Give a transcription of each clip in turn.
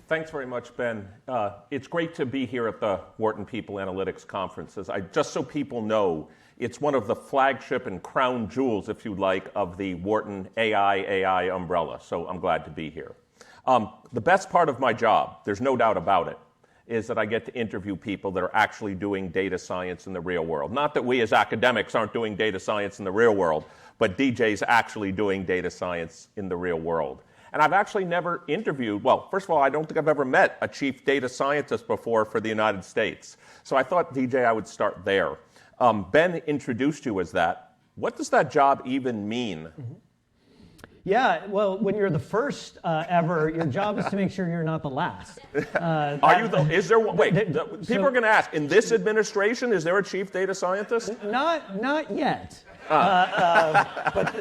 Thanks very much, Ben. It's great to be here at the Wharton People Analytics Conferences. Just so people know, it's one of the flagship and crown jewels, if you like, of the Wharton AI umbrella. So I'm glad to be here. The best part of my job, there's no doubt about it, is that I get to interview people that are actually doing data science in the real world. Not that we as academics aren't doing data science in the real world, but DJ's actually doing data science in the real world. And I've actually never interviewed, well, first of all, I don't think I've ever met a chief data scientist before for the United States. So I thought, DJ, I would start there. Ben introduced you as that. What does that job even mean? Yeah, well, when you're the first ever, your job is to make sure you're not the last. Are you the, is there, wait, people are going to ask, in this administration, is there a chief data scientist? Not yet. But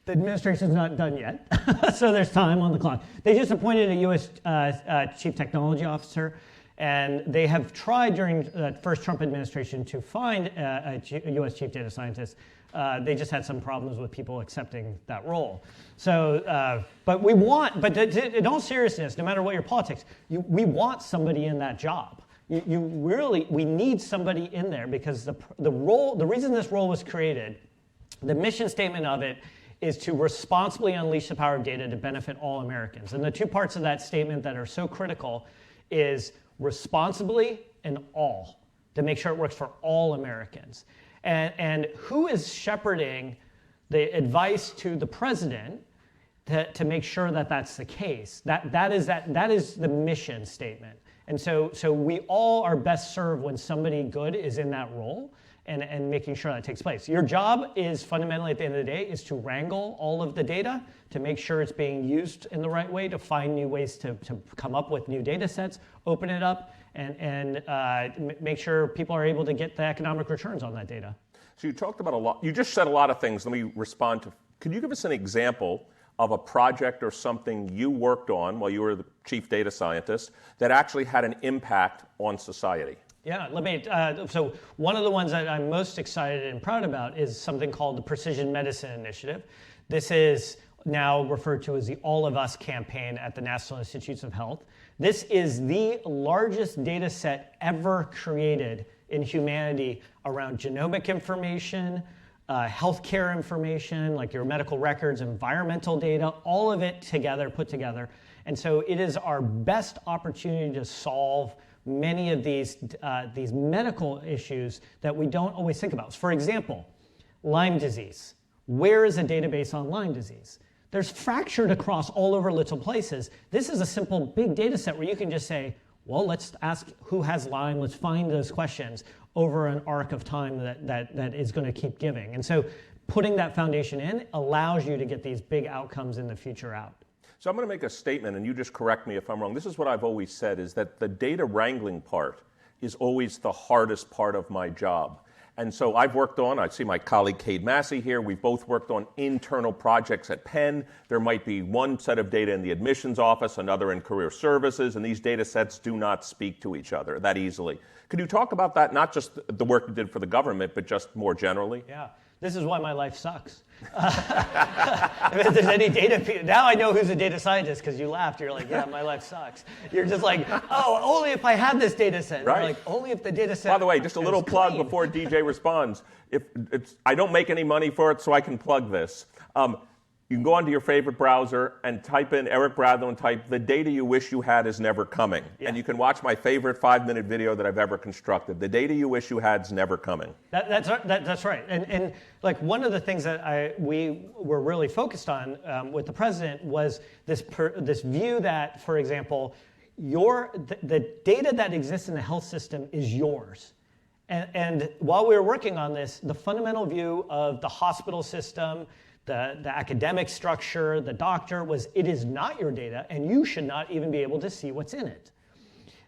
the administration's not done yet, so there's time on the clock. They just appointed a U.S. Chief Technology Officer, and they have tried during the first Trump administration to find a U.S. Chief Data Scientist. They just had some problems with people accepting that role. So, but in all seriousness, no matter what your politics, we want somebody in that job. We need somebody in there because the reason this role was created, the mission statement of it is to responsibly unleash the power of data to benefit all Americans. And the two parts of that statement that are so critical is responsibly and all, to make sure it works for all Americans. And who is shepherding the advice to the president to make sure that that's the case? That is the mission statement. And so we all are best served when somebody good is in that role and making sure that takes place. Your job is fundamentally at the end of the day is to wrangle all of the data to make sure it's being used in the right way, to find new ways to come up with new data sets, open it up, and make sure people are able to get the economic returns on that data. So you talked about a lot, you just said a lot of things. Let me respond to, could you give us an example of a project or something you worked on while you were the chief data scientist that actually had an impact on society? Yeah, so one of the ones that I'm most excited and proud about is something called the Precision Medicine Initiative. This is now referred to as the All of Us campaign at the National Institutes of Health. This is the largest data set ever created in humanity around genomic information, healthcare information, like your medical records, environmental data, all of it together, put together. And so it is our best opportunity to solve many of these medical issues that we don't always think about. For example, Lyme disease. Where is a database on Lyme disease? There's fractured across all over little places. This is a simple big data set where you can just say, well, let's ask who has Lyme, let's find those questions over an arc of time that is going to keep giving. And so putting that foundation in allows you to get these big outcomes in the future out. So I'm going to make a statement, and you just correct me if I'm wrong. This is what I've always said, is that the data wrangling part is always the hardest part of my job. And so I've worked on, I see my colleague Cade Massey here, we've both worked on internal projects at Penn. There might be one set of data in the admissions office, another in career services, and these data sets do not speak to each other that easily. Could you talk about that, not just the work you did for the government, but just more generally? Yeah. This is why my life sucks. If there's any data, now I know who's a data scientist because you laughed. You're like, yeah, my life sucks. You're just like, oh, only if I had this data set. Right. You're like, only if the data set. By the way, just a little plug clean. Before DJ responds. I don't make any money for it, so I can plug this. You can go onto your favorite browser and type in Eric Bradlow and type, the data you wish you had is never coming. Yeah. And you can watch my favorite 5-minute video that I've ever constructed. The data you wish you had is never coming. That's right. And like one of the things that we were really focused on with the president was this view that, for example, the data that exists in the health system is yours. And while we were working on this, the fundamental view of the hospital system, the academic structure, the doctor, was it is not your data, and you should not even be able to see what's in it.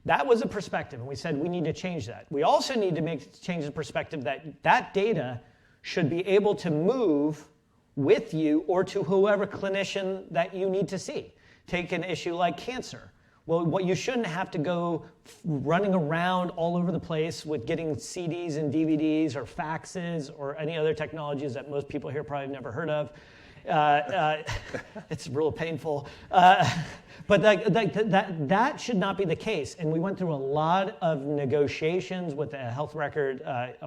That was a perspective, and we said we need to change that. We also need to change the perspective that data should be able to move with you or to whoever clinician that you need to see. Take an issue like cancer. Well, what you shouldn't have to go running around all over the place with getting CDs and DVDs or faxes or any other technologies that most people here probably have never heard of. It's real painful. But that should not be the case. And we went through a lot of negotiations with the health record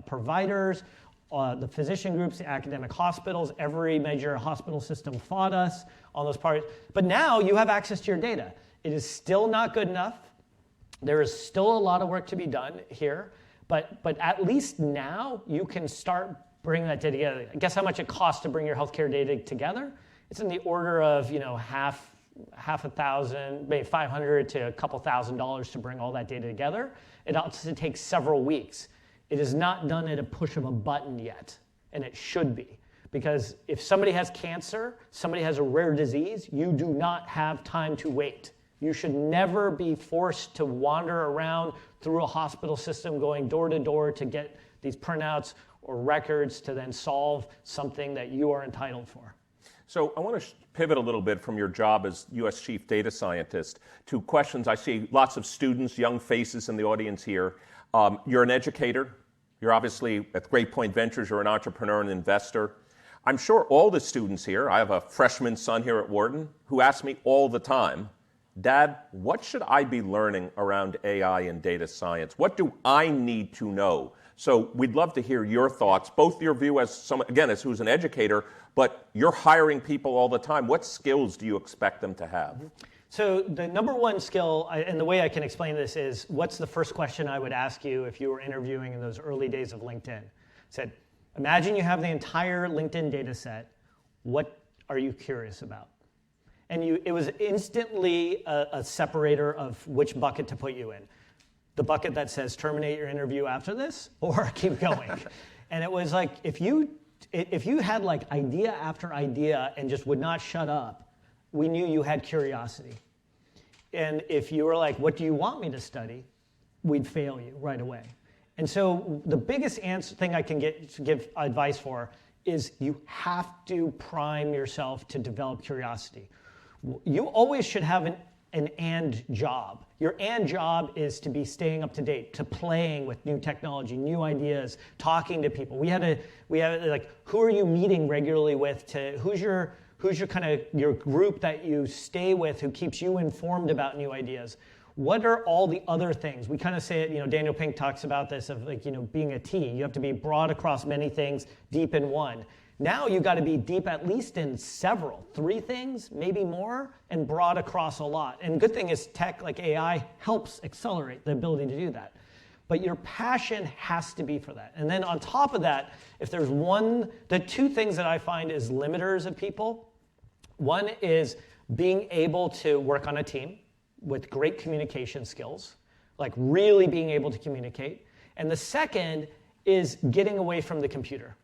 providers, the physician groups, the academic hospitals. Every major hospital system fought us on those parts. But now you have access to your data. It is still not good enough. There is still a lot of work to be done here. But at least now you can start bringing that data together. Guess how much it costs to bring your healthcare data together? It's in the order of half a thousand, maybe $500 to a couple $1,000s to bring all that data together. It also takes several weeks. It is not done at a push of a button yet, and it should be. Because if somebody has cancer, somebody has a rare disease, you do not have time to wait. You should never be forced to wander around through a hospital system going door to door to get these printouts or records to then solve something that you are entitled for. So I want to pivot a little bit from your job as U.S. Chief Data Scientist to questions. I see lots of students, young faces in the audience here. You're an educator. You're obviously at Great Point Ventures. You're an entrepreneur and investor. I'm sure all the students here, I have a freshman son here at Wharton who asks me all the time, Dad, what should I be learning around AI and data science? What do I need to know? So we'd love to hear your thoughts, both your view as someone, again, as who's an educator, but you're hiring people all the time. What skills do you expect them to have? So the number one skill, and the way I can explain this is, what's the first question I would ask you if you were interviewing in those early days of LinkedIn? I said, imagine you have the entire LinkedIn data set. What are you curious about? And it was instantly a separator of which bucket to put you in. The bucket that says terminate your interview after this, or keep going. And it was like, if you had like idea after idea and just would not shut up, we knew you had curiosity. And if you were like, what do you want me to study? We'd fail you right away. And so the biggest thing I can give advice for is you have to prime yourself to develop curiosity. You always should have an and job. Your and job is to be staying up to date, to playing with new technology, new ideas, talking to people. We have like, who are you meeting regularly with? Who's your kind of your group that you stay with, who keeps you informed about new ideas? What are all the other things? We kind of say it, Daniel Pink talks about this of like, being a T. You have to be broad across many things, deep in one. Now you got to be deep at least in several, 3 things, maybe more, and broad across a lot. And good thing is tech like AI helps accelerate the ability to do that. But your passion has to be for that. And then on top of that, if there's the 2 things that I find is limiters of people. One is being able to work on a team with great communication skills, like really being able to communicate. And the second is getting away from the computer.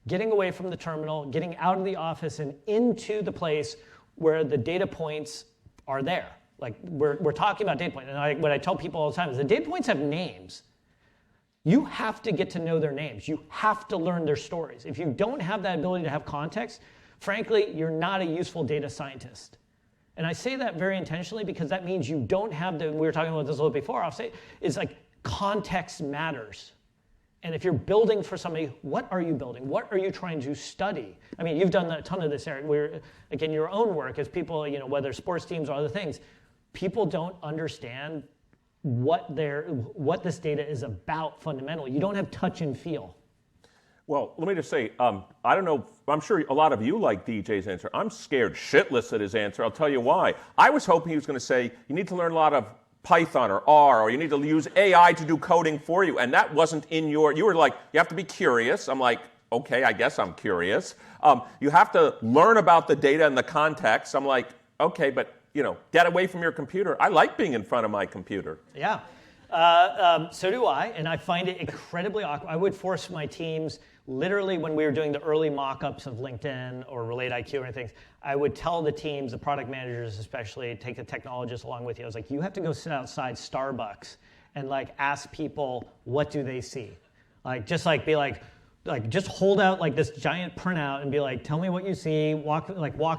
Getting away from the terminal, getting out of the office and into the place where the data points are there. Like we're talking about data points, and what I tell people all the time is the data points have names. You have to get to know their names. You have to learn their stories. If you don't have that ability to have context, frankly, you're not a useful data scientist. And I say that very intentionally because that means you don't have we were talking about this a little before, I'll say, is like context matters. And if you're building for somebody, what are you building? What are you trying to study? I mean, you've done a ton of this, Eric. Like in your own work, as people, whether sports teams or other things, people don't understand what this data is about fundamentally. You don't have touch and feel. Well, let me just say, I don't know, I'm sure a lot of you like DJ's answer. I'm scared shitless at his answer. I'll tell you why. I was hoping he was going to say, you need to learn a lot of Python or R, or you need to use AI to do coding for you. And that wasn't you were like, you have to be curious. I'm like, okay, I guess I'm curious. You have to learn about the data and the context. I'm like, okay, but get away from your computer. I like being in front of my computer. Yeah, so do I, and I find it incredibly awkward. I would force my teams, literally when we were doing the early mock-ups of LinkedIn or Relate IQ or anything, I would tell the teams, the product managers especially, take the technologists along with you. I was like, you have to go sit outside Starbucks and like ask people, what do they see? Like, just like be like just hold out like this giant printout and be like, tell me what you see, walk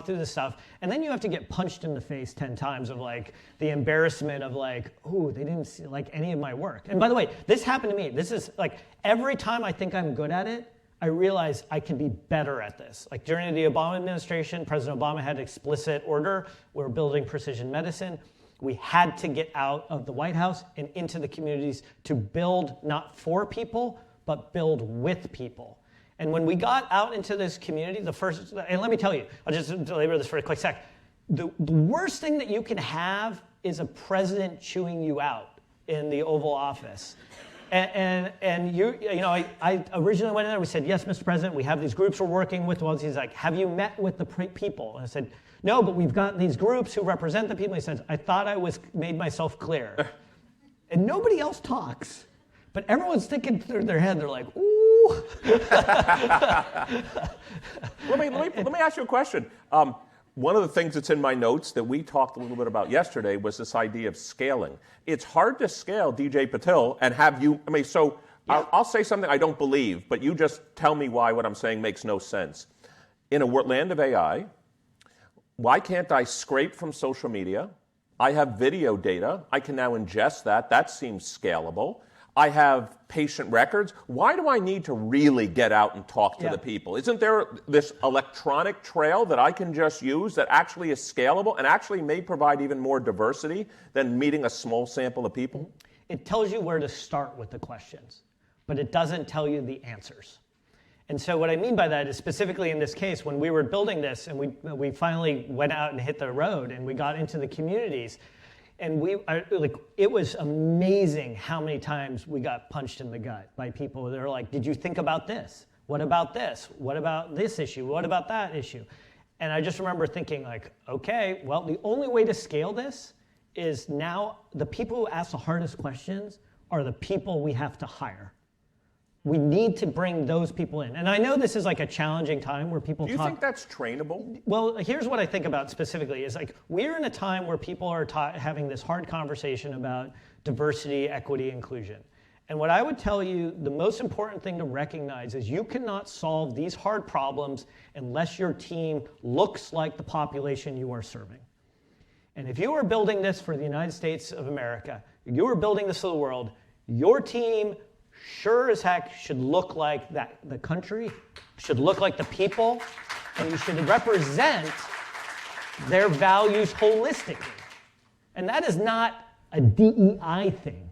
through this stuff. And then you have to get punched in the face 10 times of like the embarrassment of like, ooh, they didn't see like any of my work. And by the way, this happened to me. This is like every time I think I'm good at it, I realized I could be better at this. Like during the Obama administration, President Obama had explicit order. We were building precision medicine. We had to get out of the White House and into the communities to build not for people, but build with people. And when we got out into this community, and let me tell you, I'll just belabor this for a quick sec. The worst thing that you can have is a president chewing you out in the Oval Office. And I originally went in there, we said, yes, Mr. President, we have these groups we're working with. Well, he's like, have you met with the people? And I said, no, but we've got these groups who represent the people. He says, I thought I made myself clear. And nobody else talks. But everyone's thinking through their head, they're like, ooh. Let me ask you a question. One of the things that's in my notes that we talked a little bit about yesterday was this idea of scaling. It's hard to scale DJ Patil and have you, I'll say something I don't believe, but you just tell me why what I'm saying makes no sense. In a land of AI, why can't I scrape from social media? I have video data. I can now ingest that. That seems scalable. I have patient records. Why do I need to really get out and talk to the people? Isn't there this electronic trail that I can just use that actually is scalable and actually may provide even more diversity than meeting a small sample of people? It tells you where to start with the questions, but it doesn't tell you the answers. And so what I mean by that is specifically in this case, when we were building this and we finally went out and hit the road and we got into the communities, and it was amazing how many times we got punched in the gut by people that are like, did you think about this? What about this? What about this issue? What about that issue? And I just remember thinking like, okay, well, the only way to scale this is now the people who ask the hardest questions are the people we have to hire. We need to bring those people in. And I know this is like a challenging time where people talk. Do you think that's trainable? Well, here's what I think about specifically is like we're in a time where people are having this hard conversation about diversity, equity, inclusion. And what I would tell you, the most important thing to recognize is you cannot solve these hard problems unless your team looks like the population you are serving. And if you are building this for the United States of America, you are building this for the world, your team sure as heck should look like that. The country should look like the people, and you should represent their values holistically. And that is not a DEI thing.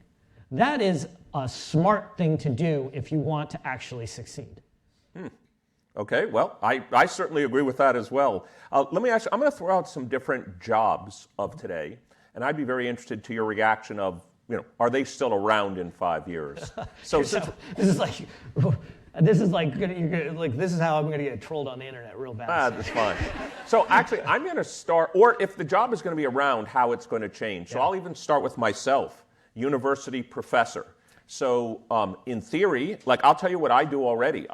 That is a smart thing to do if you want to actually succeed. Okay, well, I certainly agree with that as well. Let me ask you, I'm going to throw out some different jobs of today, and I'd be very interested to your reaction of, are they still around in 5 years? So this is how I'm going to get trolled on the internet real bad. That's fine. So actually, I'm going to start, or if the job is going to be around, how it's going to change. So I'll even start with myself, university professor. So in theory, I'll tell you what I do already.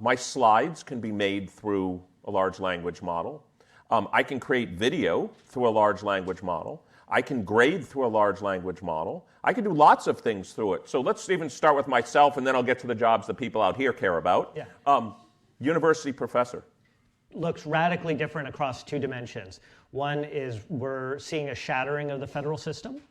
My slides can be made through a large language model. I can create video through a large language model. I can grade through a large language model. I can do lots of things through it. So let's even start with myself, and then I'll get to the jobs that people out here care about. University professor. Looks radically different across two dimensions. One is we're seeing a shattering of the federal system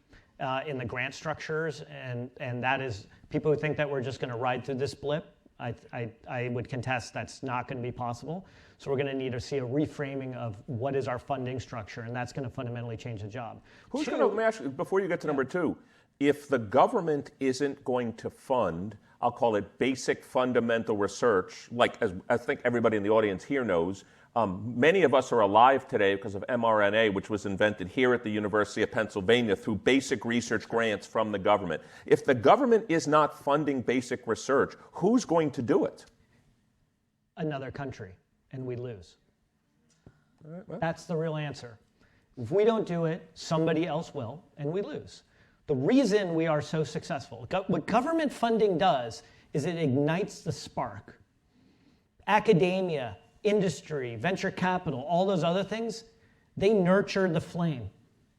in the grant structures, and that is people who think that we're just going to ride through this blip. I would contest that's not going to be possible. So we're going to need to see a reframing of what is our funding structure, and that's going to fundamentally change the job. Let me ask you, before you get to number two, if the government isn't going to fund, I'll call it basic fundamental research, as I think everybody in the audience here knows, many of us are alive today because of mRNA, which was invented here at the University of Pennsylvania through basic research grants from the government. If the government is not funding basic research, who's going to do it? Another country, and we lose. That's the real answer. If we don't do it, somebody else will, and we lose. The reason we are so successful, what government funding does is it ignites the spark. Academia, industry, venture capital, all those other things, they nurture the flame.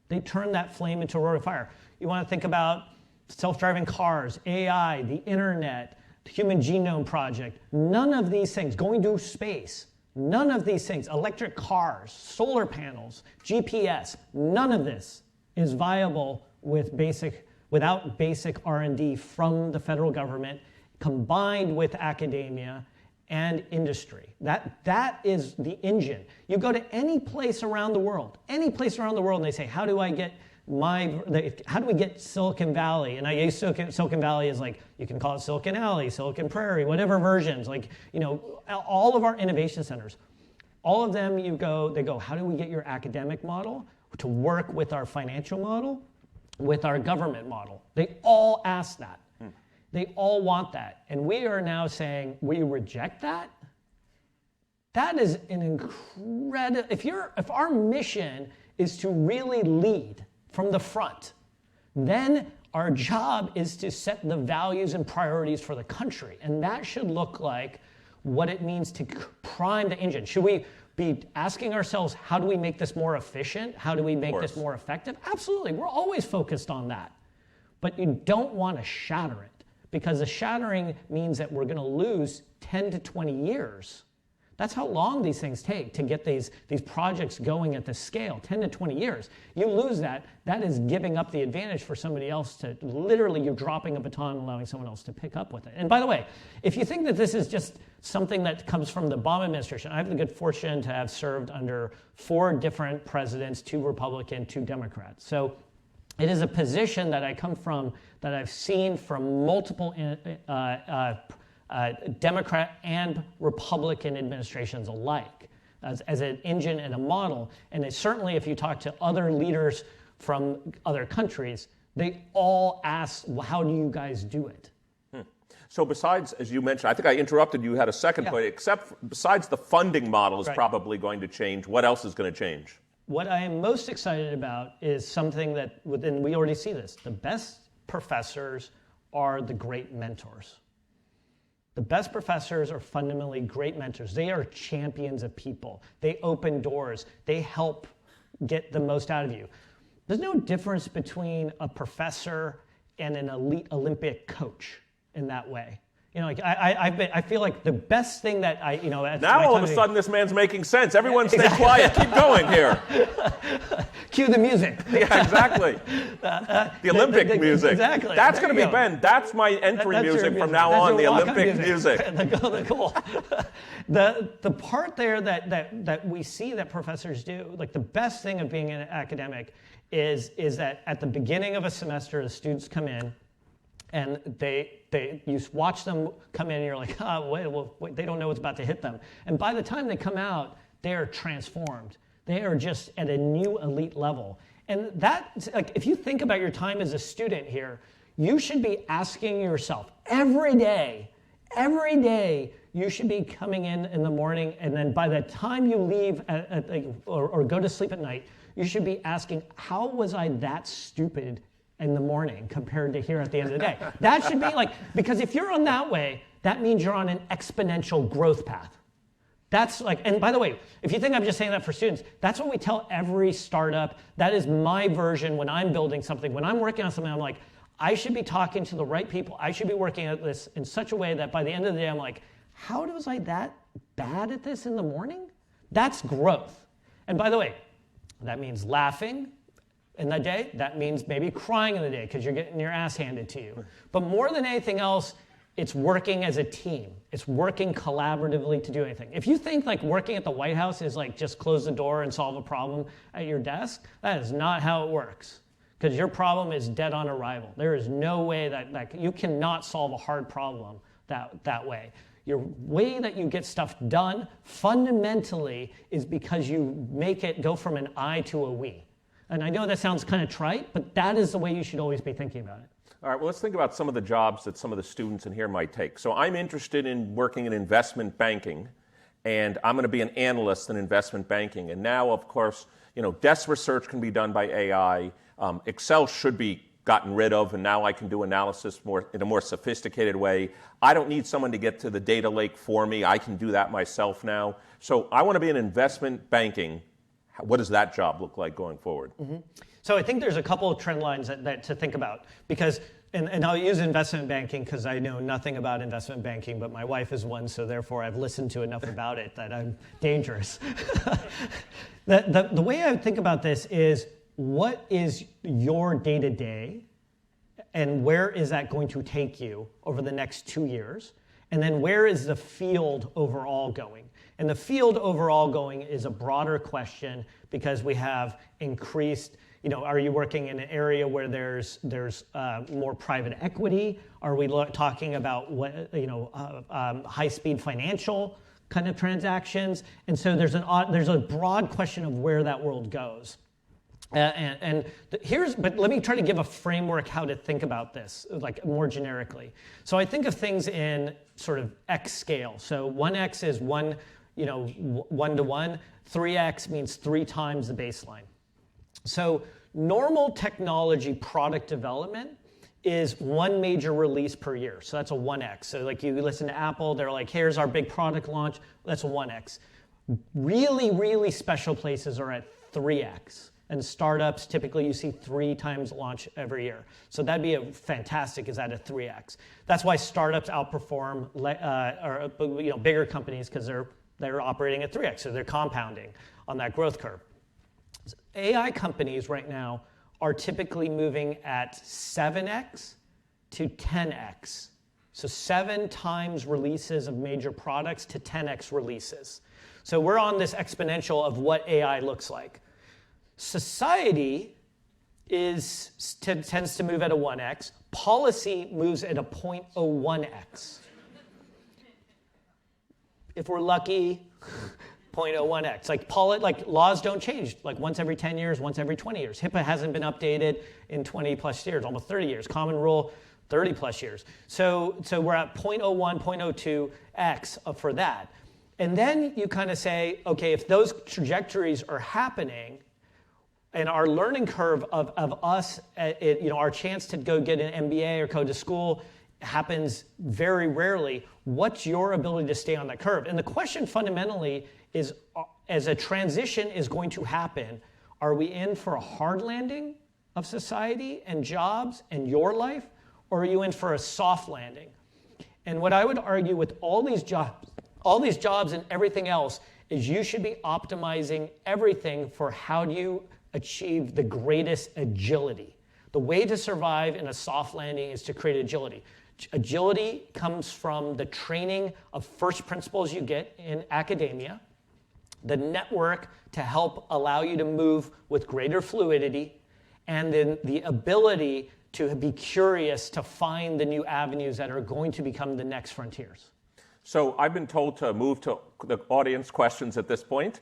They turn that flame into a roaring fire. You want to think about self-driving cars, AI, the internet, the Human Genome Project. None of these things, going to space, none of these things, electric cars, solar panels, GPS, none of this is viable without basic R&D from the federal government combined with academia and industry. That is the engine. You go to any place around the world, and they say, how do we get Silicon Valley? And I use Silicon Valley as like, you can call it Silicon Alley, Silicon Prairie, whatever versions, like, all of our innovation centers, all of them, they go, how do we get your academic model to work with our financial model, with our government model? They all ask that. They all want that. And we are now saying, we reject that? That is an incredible, if our mission is to really lead from the front, then our job is to set the values and priorities for the country. And that should look like what it means to prime the engine. Should we be asking ourselves, how do we make this more efficient? How do we make this more effective? Absolutely, we're always focused on that. But you don't want to shatter it, because the shattering means that we're going to lose 10 to 20 years. That's how long these things take to get these projects going at this scale, 10 to 20 years. You lose that, that is giving up the advantage for somebody else to, literally you're dropping a baton and allowing someone else to pick up with it. And by the way, if you think that this is just something that comes from the Obama administration, I have the good fortune to have served under 4 different presidents, 2 Republican, 2 Democrats. So it is a position that I come from, that I've seen from multiple Democrat and Republican administrations alike as an engine and a model. And they certainly, if you talk to other leaders from other countries, they all ask, well, how do you guys do it? So besides, as you mentioned, I think I interrupted you, had a second point, besides the funding model is probably going to change, what else is going to change? What I am most excited about is something that, we already see this, the best professors are the great mentors. The best professors are fundamentally great mentors. They are champions of people. They open doors. They help get the most out of you. There's no difference between a professor and an elite Olympic coach in that way. I feel like the best thing that now all of a sudden this man's making sense. Everyone stay quiet. Keep going here. Cue the music. Yeah, exactly. The Olympic music. Exactly. That's going to be Ben. That's my entry music from now on. The Olympic music. Cool. The part there that we see that professors do, like the best thing of being an academic, is that at the beginning of a semester, the students come in. And you watch them come in, and you're like, wait, they don't know what's about to hit them. And by the time they come out, they are transformed. They are just at a new elite level. And that, like, if you think about your time as a student here, you should be asking yourself every day, you should be coming in the morning, and then by the time you leave or go to sleep at night, you should be asking, how was I that stupid in the morning compared to here at the end of the day? That should be like, because if you're on that way, that means you're on an exponential growth path. That's like, and by the way, if you think I'm just saying that for students, that's what we tell every startup. That is my version when I'm building something. When I'm working on something, I'm like, I should be talking to the right people. I should be working at this in such a way that by the end of the day, I'm like, how was I that bad at this in the morning? That's growth. And by the way, that means laughing in the day. That means maybe crying in the day because you're getting your ass handed to you. But more than anything else, it's working as a team. It's working collaboratively to do anything. If you think like working at the White House is like just close the door and solve a problem at your desk, that is not how it works. Because your problem is dead on arrival. There is no way that you cannot solve a hard problem that way. Your way that you get stuff done fundamentally is because you make it go from an I to a we. And I know that sounds kind of trite, but that is the way you should always be thinking about it. All right, well, let's think about some of the jobs that some of the students in here might take. So I'm interested in working in investment banking, and I'm going to be an analyst in investment banking. And now, of course, desk research can be done by AI. Excel should be gotten rid of, and now I can do analysis in a more sophisticated way. I don't need someone to get to the data lake for me. I can do that myself now. So I want to be in investment banking. What does that job look like going forward? Mm-hmm. So I think there's a couple of trend lines that to think about, because, and I'll use investment banking because I know nothing about investment banking, but my wife is one, so therefore I've listened to enough about it that I'm dangerous. The way I think about this is, what is your day-to-day, and where is that going to take you over the next 2 years? And then where is the field overall going? And the field overall going is a broader question because we have increased, are you working in an area where there's more private equity? Are we talking about high-speed financial kind of transactions? And so there's a broad question of where that world goes. But let me try to give a framework how to think about this, like more generically. So I think of things in sort of X scale. So 1X is 1 to 1. 3X means 3 times the baseline. So normal technology product development is 1 major release per year. So that's a 1X. So like you listen to Apple, they're like, here's our big product launch. That's a 1X. Really, really special places are at 3X. And startups, typically you see 3 times launch every year. So that'd be fantastic is at a 3X. That's why startups outperform bigger companies because they're operating at 3X. So they're compounding on that growth curve. AI companies right now are typically moving at 7X to 10X. So 7 times releases of major products to 10X releases. So we're on this exponential of what AI looks like. Society tends to move at a 1X. Policy moves at a 0.01X. If we're lucky, 0.01X. Like laws don't change. Like once every 10 years, once every 20 years. HIPAA hasn't been updated in 20 plus years, almost 30 years. Common rule, 30 plus years. So we're at 0.01, 0.02X for that. And then you kind of say, okay, if those trajectories are happening, and our learning curve of us, our chance to go get an MBA or go to school happens very rarely. What's your ability to stay on that curve? And the question fundamentally is, as a transition is going to happen, are we in for a hard landing of society and jobs and your life, or are you in for a soft landing? And what I would argue with all these jobs and everything else is you should be optimizing everything for how do you achieve the greatest agility. The way to survive in a soft landing is to create agility. Agility comes from the training of first principles you get in academia, the network to help allow you to move with greater fluidity, and then the ability to be curious to find the new avenues that are going to become the next frontiers. So I've been told to move to the audience questions at this point.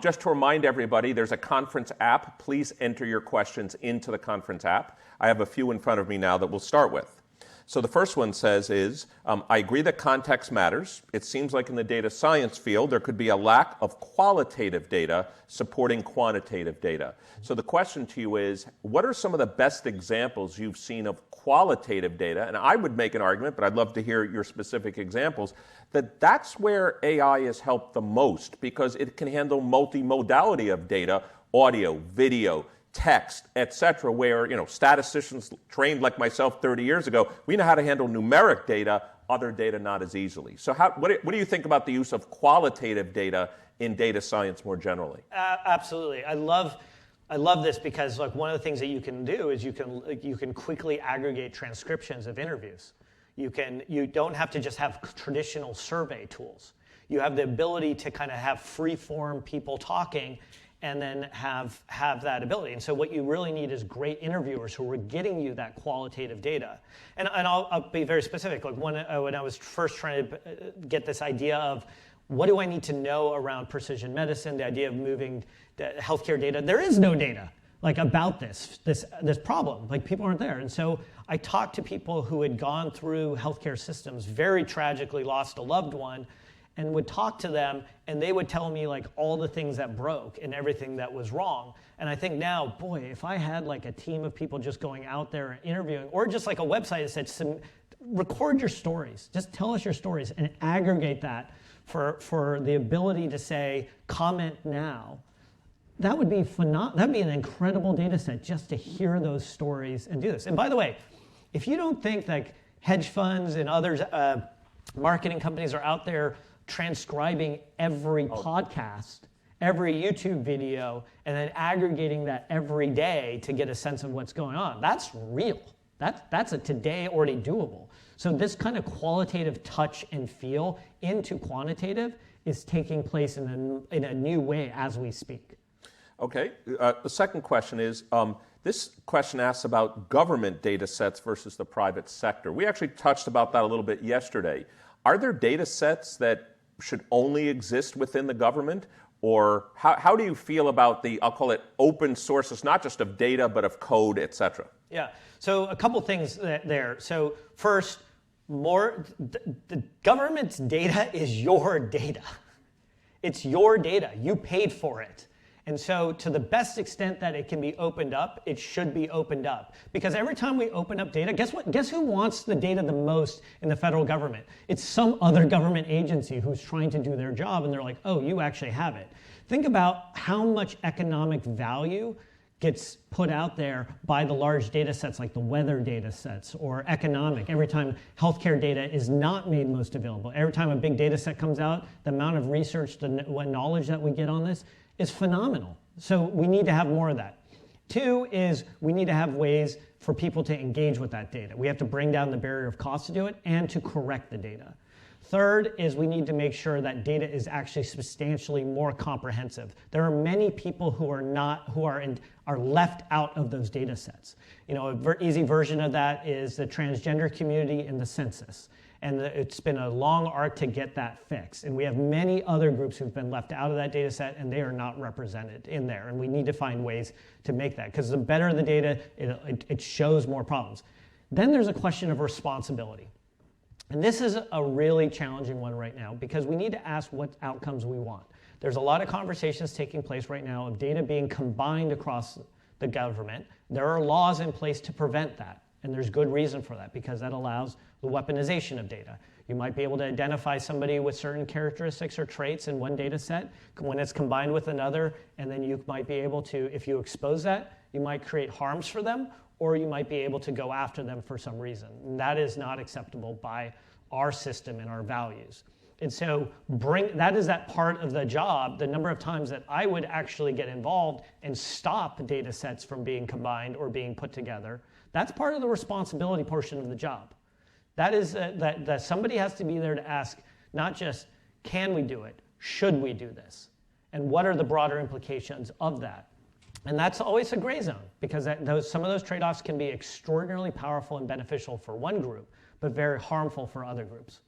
Just to remind everybody, there's a conference app. Please enter your questions into the conference app. I have a few in front of me now that we'll start with. So the first one says I agree that context matters. It seems like in the data science field, there could be a lack of qualitative data supporting quantitative data. So the question to you is, what are some of the best examples you've seen of qualitative data? And I would make an argument, but I'd love to hear your specific examples, that's where AI has helped the most because it can handle multimodality of data, audio, video, text, et cetera, where statisticians trained like myself 30 years ago, we know how to handle numeric data, other data not as easily. So what do you think about the use of qualitative data in data science more generally? Absolutely. I love this because one of the things that you can do is you can quickly aggregate transcriptions of interviews. You don't have to just have traditional survey tools. You have the ability to kind of have free-form people talking and then have that ability. And so what you really need is great interviewers who are getting you that qualitative data. And I'll be very specific. Like when I was first trying to get this idea of what do I need to know around precision medicine, the idea of moving the healthcare data, there is no data about this problem. People aren't there. And so I talked to people who had gone through healthcare systems, very tragically lost a loved one, and would talk to them, and they would tell me all the things that broke and everything that was wrong. And I think now, boy, if I had a team of people just going out there and interviewing, or just a website that said, record your stories, just tell us your stories and aggregate that for the ability to say, comment now. That would be phenomenal. That'd be an incredible data set just to hear those stories and do this. And by the way, if you don't think hedge funds and others, marketing companies are out there transcribing every podcast, every YouTube video, and then aggregating that every day to get a sense of what's going on, that's real. That's a today already doable. So this kind of qualitative touch and feel into quantitative is taking place in a new way as we speak. Okay. The second question is, this question asks about government data sets versus the private sector. We actually touched about that a little bit yesterday. Are there data sets that should only exist within the government? Or how do you feel about the, I'll call it open sources, not just of data, but of code, et cetera? Yeah, so a couple things there. So first, the government's data is your data. It's your data. You paid for it. And so to the best extent that it can be opened up, it should be opened up. Because every time we open up data, guess what? Guess who wants the data the most in the federal government? It's some other government agency who's trying to do their job, and they're like, oh, you actually have it. Think about how much economic value gets put out there by the large data sets like the weather data sets or economic. Every time healthcare data is not made most available, every time a big data set comes out, the amount of research, the knowledge that we get on this is phenomenal. So we need to have more of that. Two is we need to have ways for people to engage with that data. We have to bring down the barrier of cost to do it and to correct the data. Third is we need to make sure that data is actually substantially more comprehensive. There are many people who are left out of those data sets. You know, a easy version of that is the transgender community in the census. And it's been a long arc to get that fixed. And we have many other groups who've been left out of that data set, and they are not represented in there. And we need to find ways to make that, because the better the data, it shows more problems. Then there's a question of responsibility. And this is a really challenging one right now, because we need to ask what outcomes we want. There's a lot of conversations taking place right now of data being combined across the government. There are laws in place to prevent that. And there's good reason for that, because that allows the weaponization of data. You might be able to identify somebody with certain characteristics or traits in one data set when it's combined with another, and then you might be able to, if you expose that, you might create harms for them, or you might be able to go after them for some reason. And that is not acceptable by our system and our values. And so that is that part of the job, the number of times that I would actually get involved and stop data sets from being combined or being put together. That's part of the responsibility portion of the job. That is that somebody has to be there to ask, not just, can we do it? Should we do this? And what are the broader implications of that? And that's always a gray zone, because some of those trade-offs can be extraordinarily powerful and beneficial for one group, but very harmful for other groups.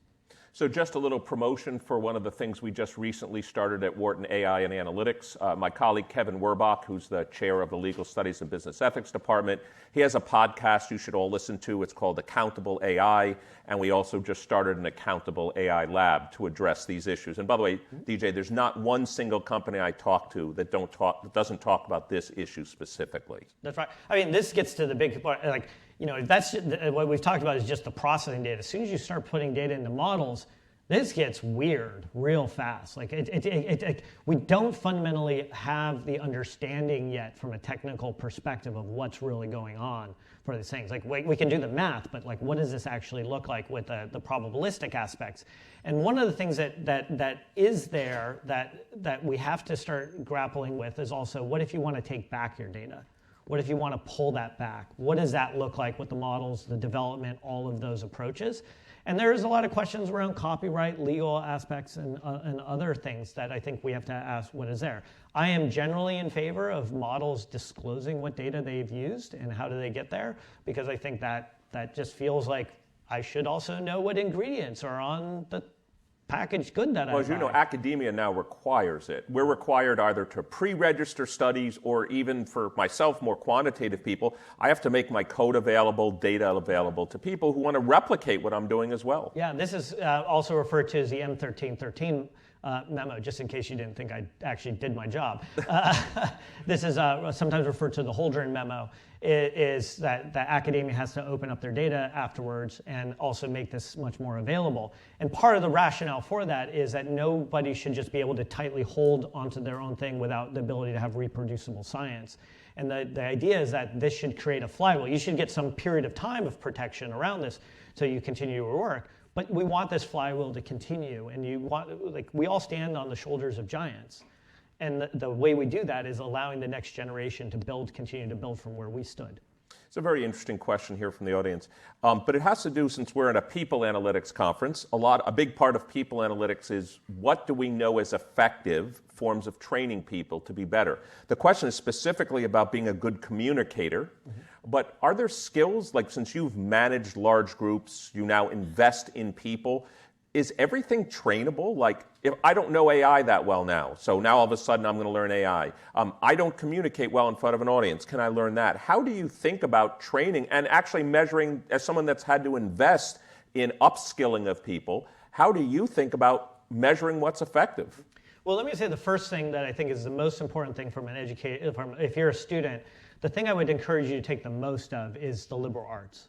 So just a little promotion for one of the things we just recently started at Wharton AI and Analytics. My colleague Kevin Werbach, who's the chair of the Legal Studies and Business Ethics Department, he has a podcast you should all listen to. It's called Accountable AI, and we also just started an Accountable AI lab to address these issues. And by the way, DJ, there's not one single company I talk to that doesn't talk about this issue specifically. That's right. I mean, this gets to the big part, like, you know, that's what we've talked about is just the processing data. As soon as you start putting data into models, this gets weird real fast. Like we don't fundamentally have the understanding yet from a technical perspective of what's really going on for these things. Like we can do the math, but like what does this actually look like with the probabilistic aspects? And one of the things that is there that we have to start grappling with is also, what if you want to take back your data? What if you want to pull that back? What does that look like with the models, the development, all of those approaches? And there's a lot of questions around copyright, legal aspects, and other things that I think we have to ask what is there. I am generally in favor of models disclosing what data they've used and how do they get there, because I think that just feels like I should also know what ingredients are on the packaged good that I buy. Well, as you know, academia now requires it. We're required either to pre-register studies, or even for myself, more quantitative people, I have to make my code available, data available to people who want to replicate what I'm doing as well. Yeah, this is also referred to as the M1313 memo, just in case you didn't think I actually did my job. This is sometimes referred to the Holdren memo. It is that academia has to open up their data afterwards and also make this much more available. And part of the rationale for that is that nobody should just be able to tightly hold onto their own thing without the ability to have reproducible science. And the idea is that this should create a flywheel. You should get some period of time of protection around this so you continue your work. But we want this flywheel to continue, and we all stand on the shoulders of giants. And the way we do that is allowing the next generation to continue to build from where we stood. It's a very interesting question here from the audience, but it has to do, since we're in a people analytics conference, a big part of people analytics is what do we know as effective forms of training people to be better. The question is specifically about being a good communicator, but are there skills, like since you've managed large groups, you now invest in people, is everything trainable? Like, if I don't know AI that well now, so now all of a sudden I'm going to learn AI. I don't communicate well in front of an audience. Can I learn that? How do you think about training and actually measuring, as someone that's had to invest in upskilling of people, how do you think about measuring what's effective? Well, let me say the first thing that I think is the most important thing from an educator, if you're a student, the thing I would encourage you to take the most of is the liberal arts.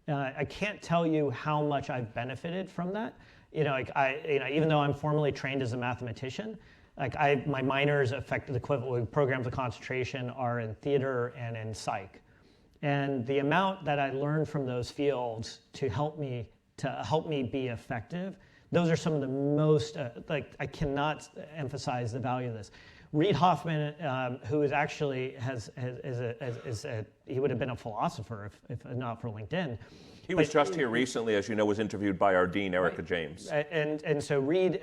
I can't tell you how much I've benefited from that. Even though I'm formally trained as a mathematician, my minors affect the equivalent programs of concentration are in theater and in psych, and the amount that I learned from those fields to help me be effective, those are some of the most I cannot emphasize the value of this. Reid Hoffman, who is actually he would have been a philosopher if not for LinkedIn. He was just here recently, as you know, was interviewed by our dean, Erica James. And so Reid,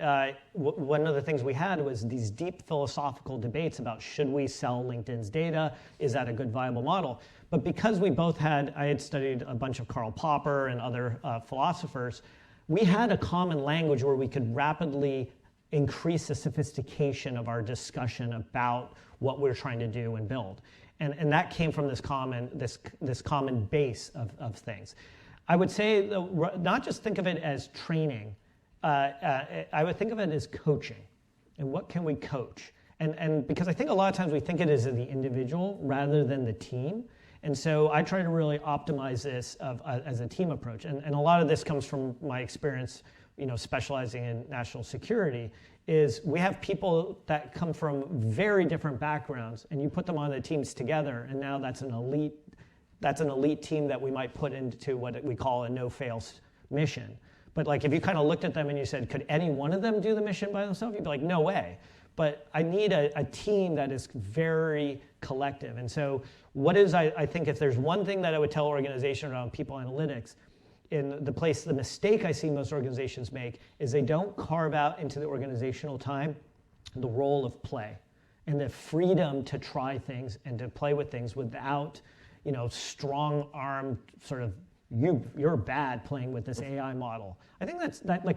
one of the things we had was these deep philosophical debates about should we sell LinkedIn's data? Is that a good viable model? But because we both I had studied a bunch of Karl Popper and other philosophers, we had a common language where we could rapidly increase the sophistication of our discussion about what we're trying to do and build. And that came from this common base of things. I would say, not just think of it as training, I would think of it as coaching. And what can we coach? And because I think a lot of times we think it as the individual rather than the team. And so I try to really optimize this as a team approach. And a lot of this comes from my experience, specializing in national security, is we have people that come from very different backgrounds, and you put them on the teams together, and now that's an elite team that we might put into what we call a no-fail mission. But if you kind of looked at them and you said, could any one of them do the mission by themselves? You'd be like, no way. But I need a team that is very collective. And so I think if there's one thing that I would tell organizations around people analytics, the mistake I see most organizations make is they don't carve out into the organizational time the role of play and the freedom to try things and to play with things without strong-armed sort of you're bad playing with this AI model. I think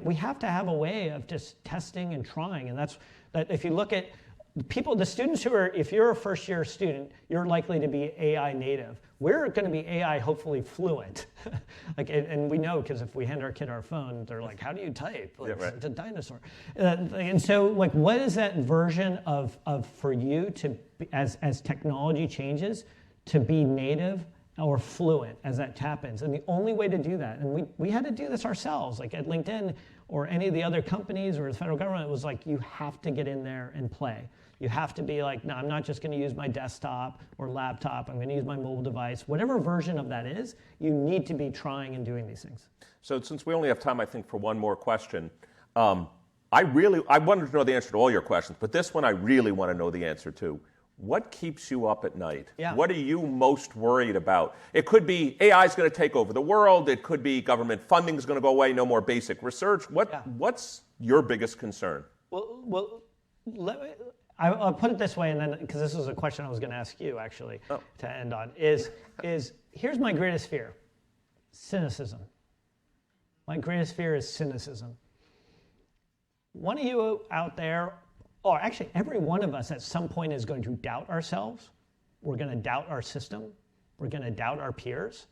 we have to have a way of just testing and trying, and that if you look at the students if you're a first-year student, you're likely to be AI native. We're going to be AI hopefully fluent, and we know because if we hand our kid our phone, they're like, "How do you type?" It's a dinosaur. And so, what is that version of for you to as technology changes to be native or fluent as that happens? And the only way to do that, and we had to do this ourselves, at LinkedIn or any of the other companies or the federal government, it was you have to get in there and play. You have to be no, I'm not just going to use my desktop or laptop. I'm going to use my mobile device. Whatever version of that is, you need to be trying and doing these things. So since we only have time, I think, for one more question, I wanted to know the answer to all your questions, but this one I really want to know the answer to. What keeps you up at night? Yeah. What are you most worried about? It could be AI is going to take over the world. It could be government funding is going to go away, no more basic research. What's your biggest concern? Well, I'll put it this way, and then because this was a question I was going to ask you actually to end on, is here's my greatest fear: cynicism. My greatest fear is cynicism. One of you out there, or actually every one of us at some point is going to doubt ourselves. We're going to doubt our system. We're going to doubt our peers.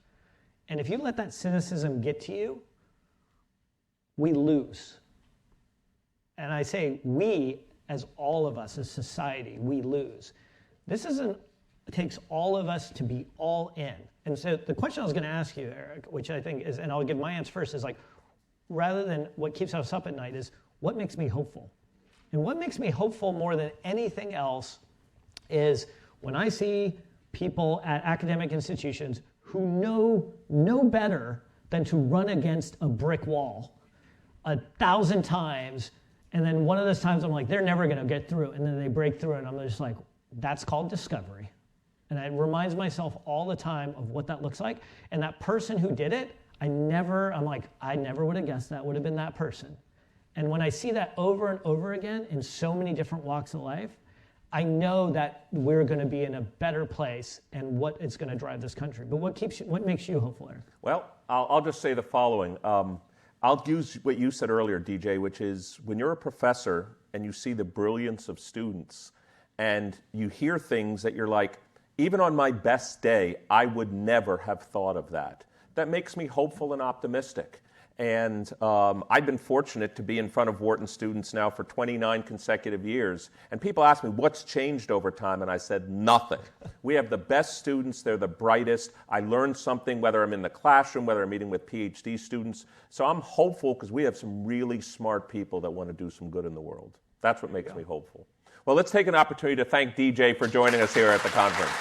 And if you let that cynicism get to you, we lose. And I say we, as all of us, as society, we lose. It takes all of us to be all in. And so the question I was going to ask you, Eric, which I think is, and I'll give my answer first, is rather than what keeps us up at night is what makes me hopeful? And what makes me hopeful more than anything else is when I see people at academic institutions who know no better than to run against a brick wall 1,000 times, and then one of those times I'm like, they're never going to get through, and then they break through, and I'm just like, that's called discovery. And it reminds myself all the time of what that looks like. And that person who did it, I'm like, I never would have guessed that would have been that person. And when I see that over and over again in so many different walks of life, I know that we're going to be in a better place and what is going to drive this country. But what makes you hopeful, Eric? Well, I'll just say the following. I'll use what you said earlier, DJ, which is when you're a professor and you see the brilliance of students and you hear things that you're like, even on my best day, I would never have thought of that. That makes me hopeful and optimistic. And I've been fortunate to be in front of Wharton students now for 29 consecutive years. And people ask me, what's changed over time? And I said, nothing. We have the best students. They're the brightest. I learned something, whether I'm in the classroom, whether I'm meeting with PhD students. So I'm hopeful because we have some really smart people that want to do some good in the world. That's what makes me hopeful. Well, let's take an opportunity to thank DJ for joining us here at the conference.